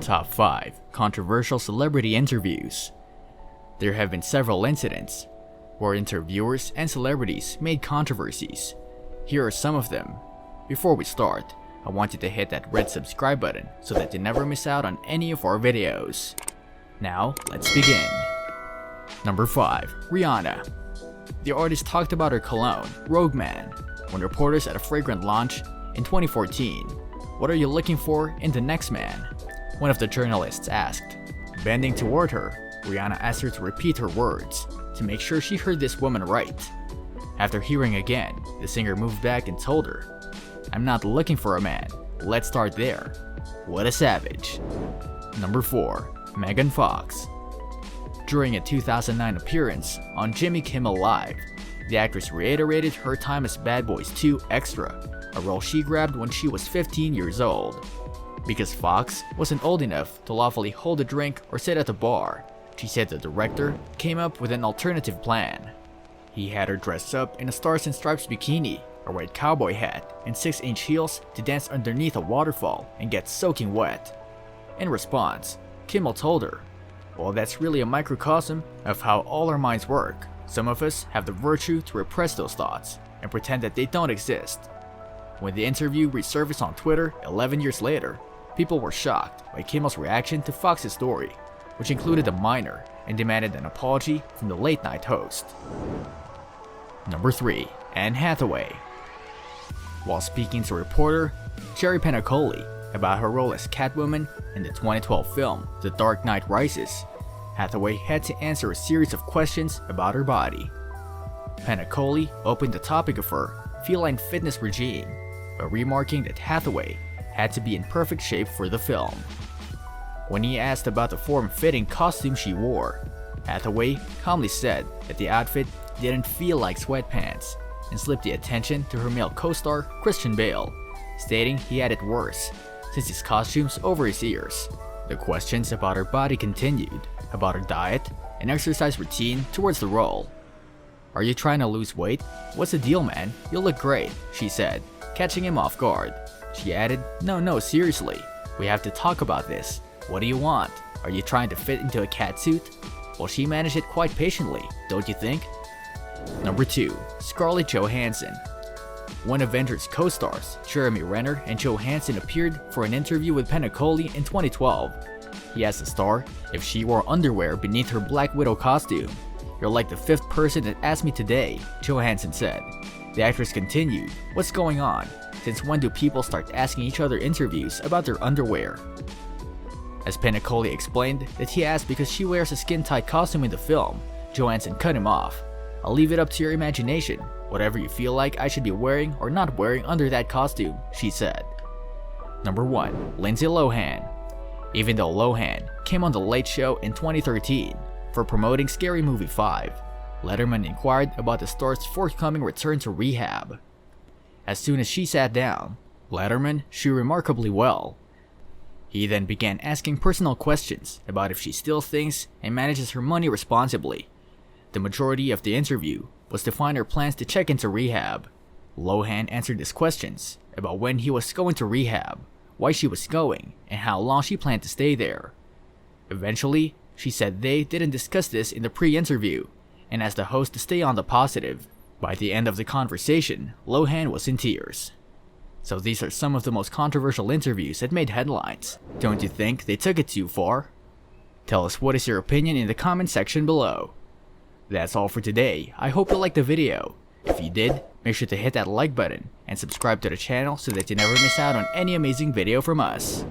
Top 5 Controversial Celebrity Interviews. There have been several incidents where interviewers and celebrities made controversies. Here are some of them. Before we start, I want you to hit that red subscribe button so that you never miss out on any of our videos. Now, let's begin. Number 5. Rihanna. The artist talked about her cologne, Rogue Man, when reporters at a fragrance launch in 2014. What are you looking for in the next man? One of the journalists asked. Bending toward her, Rihanna asked her to repeat her words to make sure she heard this woman right. After hearing again, the singer moved back and told her, "I'm not looking for a man. Let's start there." What a savage. Number 4. Megan Fox. During a 2009 appearance on Jimmy Kimmel Live, the actress reiterated her time as Bad Boys 2 extra, a role she grabbed when she was 15 years old. Because Fox wasn't old enough to lawfully hold a drink or sit at a bar, she said the director came up with an alternative plan. He had her dress up in a Stars and Stripes bikini, a red cowboy hat, and 6-inch heels to dance underneath a waterfall and get soaking wet. In response, Kimmel told her, "Well, that's really a microcosm of how all our minds work. Some of us have the virtue to repress those thoughts and pretend that they don't exist." When the interview resurfaced on Twitter 11 years later, people were shocked by Kimmel's reaction to Fox's story, which included a minor and demanded an apology from the late-night host. Number 3. Anne Hathaway. While speaking to reporter Sherry Penacoli about her role as Catwoman in the 2012 film The Dark Knight Rises, Hathaway had to answer a series of questions about her body. Penacoli opened the topic of her feline fitness regime by remarking that Hathaway had to be in perfect shape for the film. When he asked about the form-fitting costume she wore, Hathaway calmly said that the outfit didn't feel like sweatpants and slipped the attention to her male co-star Christian Bale, stating he had it worse since his costume's over his ears. The questions about her body continued, about her diet and exercise routine towards the role. "Are you trying to lose weight? What's the deal, man? You'll look great," she said, catching him off guard. She added, No, seriously. We have to talk about this. What do you want? Are you trying to fit into a catsuit?" Well, she managed it quite patiently, don't you think? Number 2. Scarlett Johansson. When Avengers co-stars Jeremy Renner and Johansson appeared for an interview with Penacoli in 2012, he asked the star if she wore underwear beneath her Black Widow costume. "You're like the 5th person that asked me today," Johansson said. The actress continued, "What's going on? Since when do people start asking each other interviews about their underwear?" As Penacoli explained that he asked because she wears a skin-tight costume in the film, Johansson cut him off. "I'll leave it up to your imagination, whatever you feel like I should be wearing or not wearing under that costume," she said. Number 1. Lindsay Lohan. Even though Lohan came on The Late Show in 2013 for promoting Scary Movie 5, Letterman inquired about the star's forthcoming return to rehab. As soon as she sat down, Letterman she remarkably well. He then began asking personal questions about if she still thinks and manages her money responsibly. The majority of the interview was to find her plans to check into rehab. Lohan answered his questions about when he was going to rehab, why she was going, and how long she planned to stay there. Eventually, she said they didn't discuss this in the pre-interview and asked the host to stay on the positive. By the end of the conversation, Lohan was in tears. So these are some of the most controversial interviews that made headlines. Don't you think they took it too far? Tell us what is your opinion in the comment section below. That's all for today. I hope you liked the video. If you did, make sure to hit that like button and subscribe to the channel so that you never miss out on any amazing video from us.